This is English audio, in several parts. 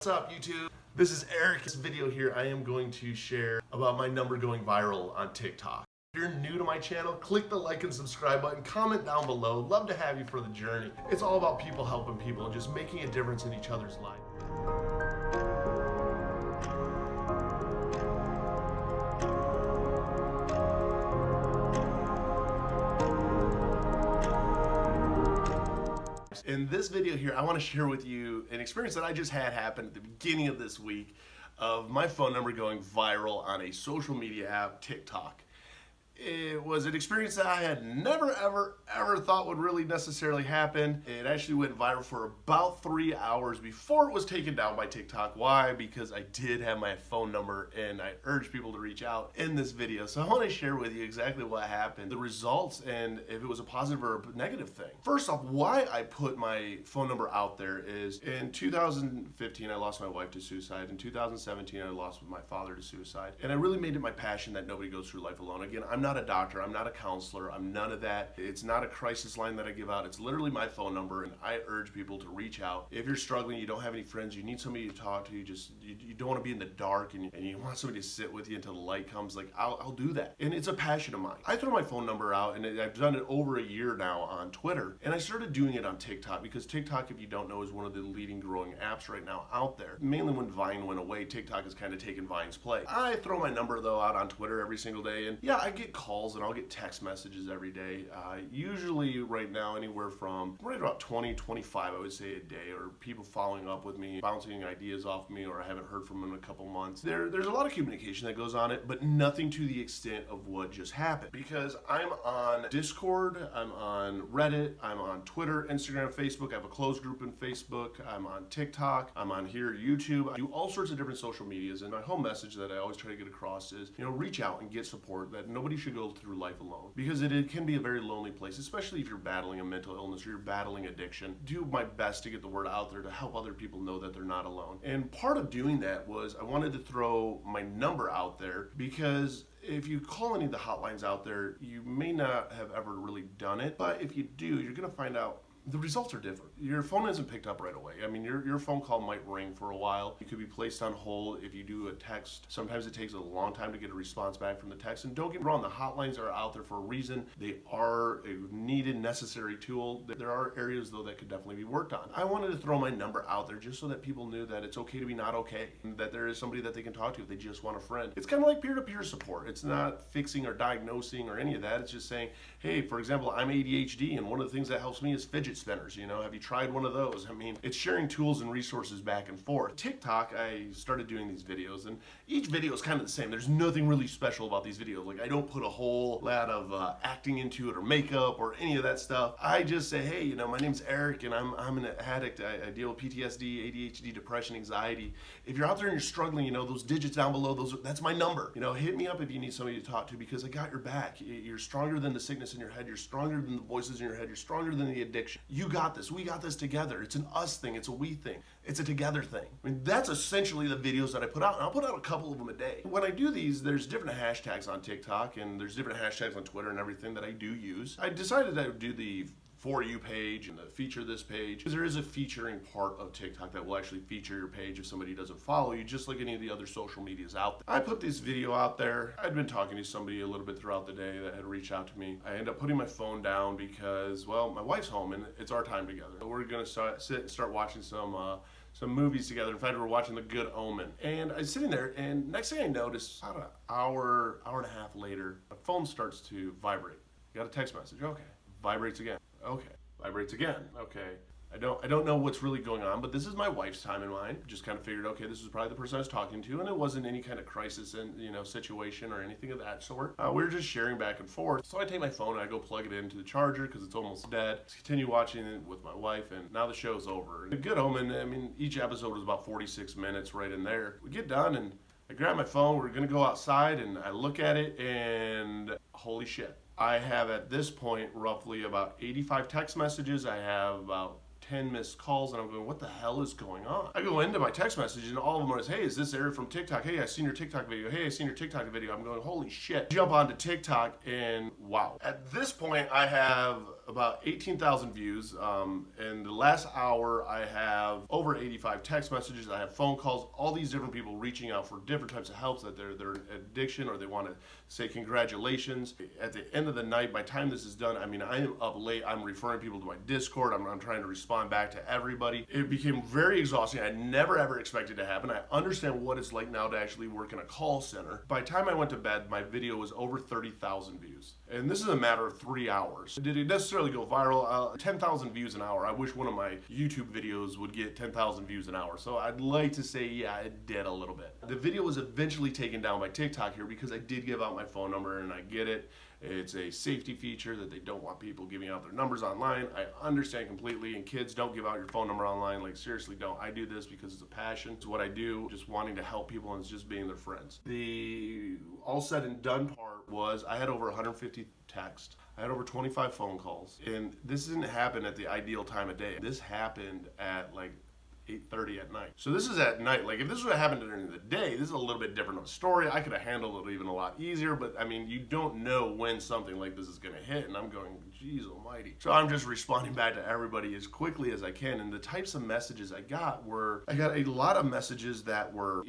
What's up, YouTube? This is Eric. This video here I am going to share about my number going viral on TikTok. If you're new to my channel, click the like and subscribe button, comment down below. Love to have you for the journey. It's all about people helping people and just making a difference in each other's life. In this video here, I want to share with you an experience that I just had happen at the beginning of this week of my phone number going viral on a social media app, TikTok. It was an experience that I had never, ever thought would really necessarily happen. It actually went viral for about 3 hours before it was taken down by TikTok. Why? Because I did have my phone number and I urged people to reach out in this video. So I want to share with you exactly what happened, the results, and if it was a positive or a negative thing. First off, why I put my phone number out there is in 2015, I lost my wife to suicide. In 2017, I lost my father to suicide. And I really made it my passion that nobody goes through life alone. Again, I'm not a doctor, I'm not a counselor, I'm none of that. It's not a crisis line that I give out. It's literally my phone number, and I urge people to reach out. If you're struggling, you don't have any friends, you need somebody to talk to, you don't want to be in the dark, and you want somebody to sit with you until the light comes, like I'll do that. And it's a passion of mine. I throw my phone number out, and I've done it over a year now on Twitter, and I started doing it on TikTok because TikTok, if you don't know, is one of the leading growing apps right now out there. Mainly when Vine went away, TikTok has kind of taken Vine's place. I throw my number though out on Twitter every single day, and yeah, I get calls and I'll get text messages every day. Usually right now anywhere from right about 20, 25 I would say a day, or people following up with me, bouncing ideas off me, or I haven't heard from them in a couple months. There's a lot of communication that goes on it, but nothing to the extent of what just happened, because I'm on Discord, I'm on Reddit, I'm on Twitter, Instagram, Facebook. I have a closed group in Facebook, I'm on TikTok, I'm on here, YouTube. I do all sorts of different social medias, and my whole message that I always try to get across is, reach out and get support, that nobody should go through life alone, because it can be a very lonely place, especially if you're battling a mental illness or you're battling addiction. Do my best to get the word out there to help other people know that they're not alone. And part of doing that was I wanted to throw my number out there, because if you call any of the hotlines out there, you may not have ever really done it, but if you do, you're going to find out the results are different. Your phone isn't picked up right away. I mean, your phone call might ring for a while. You could be placed on hold if you do a text. Sometimes it takes a long time to get a response back from the text. And don't get me wrong, the hotlines are out there for a reason. They are a needed, necessary tool. There are areas, though, that could definitely be worked on. I wanted to throw my number out there just so that people knew that it's okay to be not okay, and that there is somebody that they can talk to if they just want a friend. It's kind of like peer-to-peer support. It's not fixing or diagnosing or any of that. It's just saying, hey, for example, I'm ADHD, and one of the things that helps me is fidget spinners. Have you tried one of those? I mean, it's sharing tools and resources back and forth. TikTok, I started doing these videos, and each video is kind of the same. There's nothing really special about these videos. Like, I don't put a whole lot of acting into it or makeup or any of that stuff. I just say, hey, my name's Eric, and I'm an addict. I deal with PTSD, ADHD, depression, anxiety. If you're out there and you're struggling, those digits down below, that's my number. Hit me up if you need somebody to talk to, because I got your back. You're stronger than the sickness in your head. You're stronger than the voices in your head. You're stronger than the addiction. You got this. We got this together. It's an us thing. It's a we thing. It's a together thing. I mean, that's essentially the videos that I put out, and I'll put out a couple of them a day. When I do these, there's different hashtags on TikTok, and there's different hashtags on Twitter and everything that I do use. I decided I would do the For You page and the feature this page, because there is a featuring part of TikTok that will actually feature your page if somebody doesn't follow you, just like any of the other social medias out there. I put this video out there. I'd been talking to somebody a little bit throughout the day that had reached out to me. I ended up putting my phone down because, well, my wife's home and it's our time together. We're gonna sit and start watching some movies together. In fact, we're watching The Good Omen. And I was sitting there, and next thing I noticed, about an hour and a half later, my phone starts to vibrate. Got a text message. Okay. Vibrates again. Okay. Vibrates again. Okay. I don't know what's really going on, but this is my wife's time in mind. Just kind of figured, okay, this is probably the person I was talking to, and it wasn't any kind of crisis and situation or anything of that sort. We were just sharing back and forth. So I take my phone and I go plug it into the charger because it's almost dead. Continue watching it with my wife, and now the show's over. The Good Omen, I mean, each episode was about 46 minutes right in there. We get done and I grab my phone. We're gonna go outside, and I look at it, and holy shit. I have at this point roughly about 85 text messages. I have about 10 missed calls, and I'm going, what the hell is going on? I go into my text message, and all of them are, hey, is this Eric from TikTok? Hey, I seen your TikTok video. Hey, I seen your TikTok video. I'm going, holy shit. Jump onto TikTok, and wow. At this point, I have about 18,000 views. In the last hour, I have over 85 text messages. I have phone calls, all these different people reaching out for different types of help, that they're addiction, or they want to say congratulations. At the end of the night, by the time this is done, I mean, I am up late. I'm referring people to my Discord. I'm trying to respond back to everybody. It became very exhausting. I never ever expected to happen. I understand what it's like now to actually work in a call center. By the time I went to bed, my video was over 30,000 views. And this is a matter of 3 hours. Did it necessarily go viral? 10,000 views an hour. I wish one of my YouTube videos would get 10,000 views an hour. So I'd like to say, yeah, it did a little bit. The video was eventually taken down by TikTok here because I did give out my phone number, and I get it. It's a safety feature that they don't want people giving out their numbers online. I understand completely, and kids, don't give out your phone number online. Like, seriously, don't. I do this because it's a passion. It's what I do, just wanting to help people, and it's just being their friends. The all said and done part was I had over 150 texts. I had over 25 phone calls, and this didn't happen at the ideal time of day. This happened at like 8:30 at night. So this is at night. Like, if this would have happened during the day, this is a little bit different of a story. I could have handled it even a lot easier, but I mean, you don't know when something like this is going to hit, and I'm going, geez almighty. So I'm just responding back to everybody as quickly as I can, and the types of messages I got a lot of messages that were,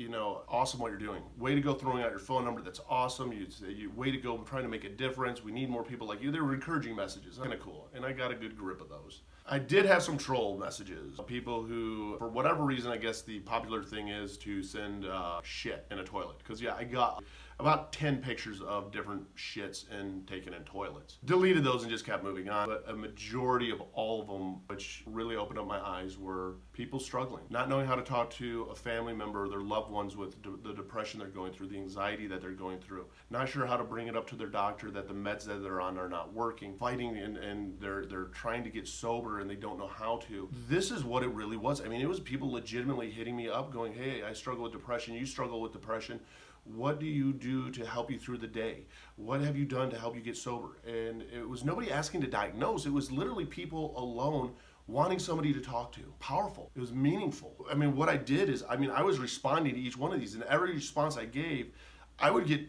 awesome what you're doing. Way to go throwing out your phone number. That's awesome. You way to go trying to make a difference. We need more people like you. They were encouraging messages. Kind of cool. And I got a good grip of those. I did have some troll messages. People who, for whatever reason, I guess the popular thing is to send shit in a toilet. Because, yeah, I got about 10 pictures of different shits and taken in toilets. Deleted those and just kept moving on. But a majority of all of them, which really opened up my eyes, were people struggling. Not knowing how to talk to a family member or their loved ones with the depression they're going through, the anxiety that they're going through. Not sure how to bring it up to their doctor that the meds that they're on are not working. Fighting and they're trying to get sober and they don't know how to. This is what it really was. I mean, it was people legitimately hitting me up going, hey, I struggle with depression. You struggle with depression. What do you do to help you through the day? What have you done to help you get sober? And it was nobody asking to diagnose. It was literally people alone wanting somebody to talk to. Powerful. It was meaningful. I mean, what I did is, I was responding to each one of these, and every response I gave, I would get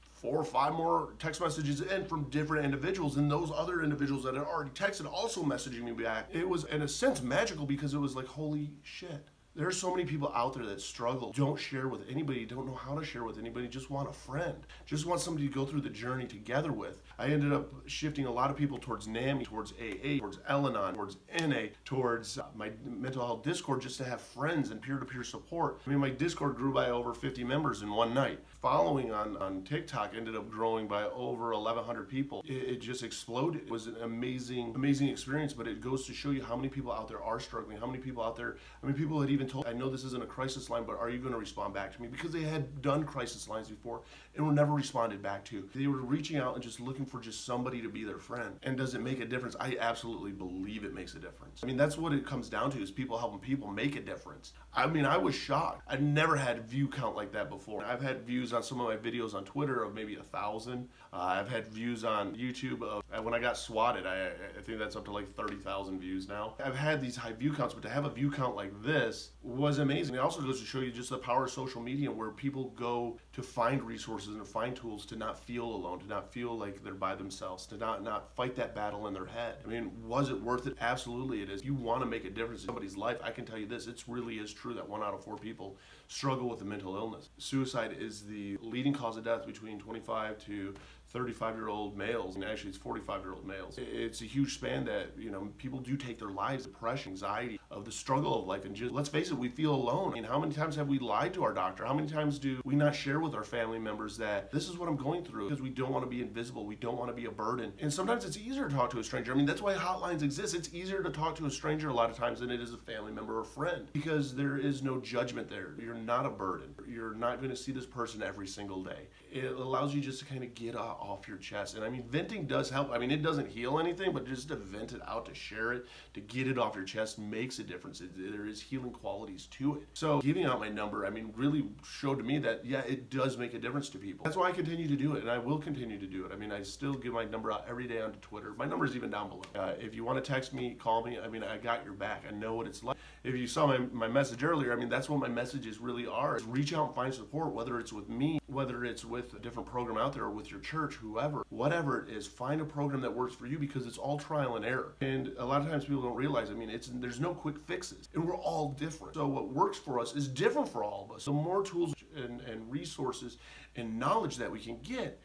4 or 5 more text messages in from different individuals, and those other individuals that had already texted also messaging me back. It was, in a sense, magical because it was like, holy shit. There are so many people out there that struggle, don't share with anybody, don't know how to share with anybody, just want a friend, just want somebody to go through the journey together with. I ended up shifting a lot of people towards NAMI, towards AA, towards Al-Anon, towards NA, towards my mental health Discord, just to have friends and peer-to-peer support. I mean, my Discord grew by over 50 members in one night. Following on TikTok ended up growing by over 1,100 people. It just exploded. It was an amazing experience, but it goes to show you how many people out there are struggling, how many people out there, people had even told, I know this isn't a crisis line, but are you going to respond back to me? Because they had done crisis lines before and were never responded back to. They were reaching out and just looking for just somebody to be their friend. And does it make a difference? I absolutely believe it makes a difference. I mean, that's what it comes down to, is people helping people make a difference. I mean, I was shocked. I'd never had view count like that before. I've had views on some of my videos on Twitter of maybe 1,000. I've had views on YouTube of, when I got swatted, I think that's up to like 30,000 views now. I've had these high view counts, but to have a view count like this was amazing. It also goes to show you just the power of social media, where people go to find resources and to find tools to not feel alone, to not feel like they're by themselves, to not fight that battle in their head. I mean, was it worth it? Absolutely it is. You want to make a difference in somebody's life. I can tell you this, it really is true that 1 out of 4 people struggle with a mental illness. Suicide is the leading cause of death between 25 to 35-year-old males, and actually it's 45-year-old males. It's a huge span that, people do take their lives, depression, anxiety, of the struggle of life, and just, let's face it, we feel alone. I mean, how many times have we lied to our doctor? How many times do we not share with our family members that this is what I'm going through, because we don't want to be invisible, we don't want to be a burden. And sometimes it's easier to talk to a stranger. I mean, that's why hotlines exist. It's easier to talk to a stranger a lot of times than it is a family member or friend, because there is no judgment there. You're not a burden. You're not going to see this person every single day. It allows you just to kind of get off your chest. And I mean, venting does help. I mean, it doesn't heal anything, but just to vent it out, to share it, to get it off your chest makes a difference. There is healing qualities to it. So giving out my number, I mean, really showed to me that, yeah, it does make a difference to people. That's why I continue to do it, and I will continue to do it. I mean, I still give my number out every day onto Twitter. My number is even down below. If you want to text me, call me. I mean, I got your back. I know what it's like. If you saw my message earlier, I mean, that's what my messages really are. Is reach out and find support, whether it's with me, whether it's with a different program out there, or with your church. church, whoever, whatever it is, find a program that works for you, because it's all trial and error. And a lot of times people don't realize, there's no quick fixes, and we're all different. So what works for us is different for all of us. The more tools and resources and knowledge that we can get,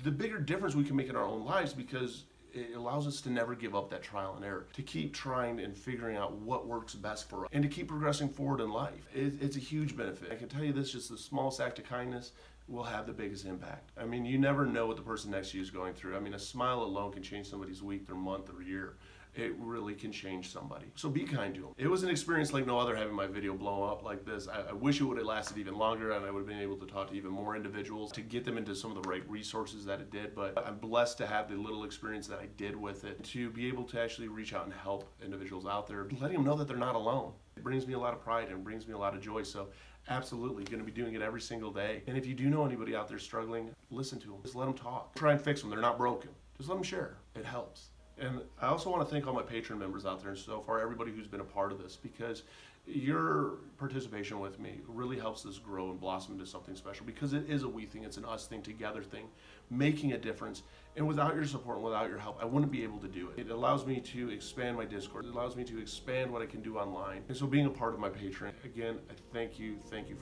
the bigger difference we can make in our own lives, because it allows us to never give up that trial and error, to keep trying and figuring out what works best for us, and to keep progressing forward in life. It's a huge benefit. I can tell you this, just the smallest act of kindness will have the biggest impact. You never know what the person next to you is going through. A smile alone can change somebody's week, their month, or year. It really can change somebody. So be kind to them. It was an experience like no other, having my video blow up like this. I wish it would have lasted even longer, and I would have been able to talk to even more individuals to get them into some of the right resources that it did. But I'm blessed to have the little experience that I did with it, to be able to actually reach out and help individuals out there, letting them know that they're not alone. It brings me a lot of pride and brings me a lot of joy. So absolutely going to be doing it every single day. And if you do know anybody out there struggling, listen to them. Just let them talk. Try and fix them. They're not broken. Just let them share. It helps. And I also want to thank all my Patreon members out there, and so far everybody who's been a part of this, because your participation with me really helps this grow and blossom into something special, because it is a we thing, it's an us thing, together thing, making a difference. And without your support and without your help, I wouldn't be able to do it. It allows me to expand my Discord. It allows me to expand what I can do online. And so being a part of my Patreon, again, I thank you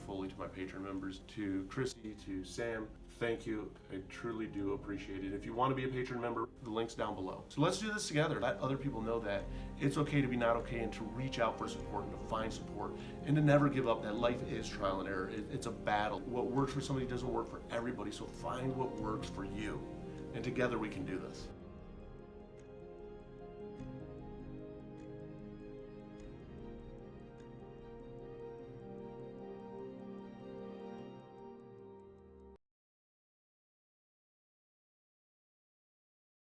fully to my Patreon members, to Krisi, to Sam. Thank you. I truly do appreciate it. If you want to be a Patreon member, the link's down below. So let's do this together. Let other people know that it's okay to be not okay, and to reach out for support and to find support, and to never give up, that life is trial and error. It's a battle. What works for somebody doesn't work for everybody, so find what works for you. And together we can do this.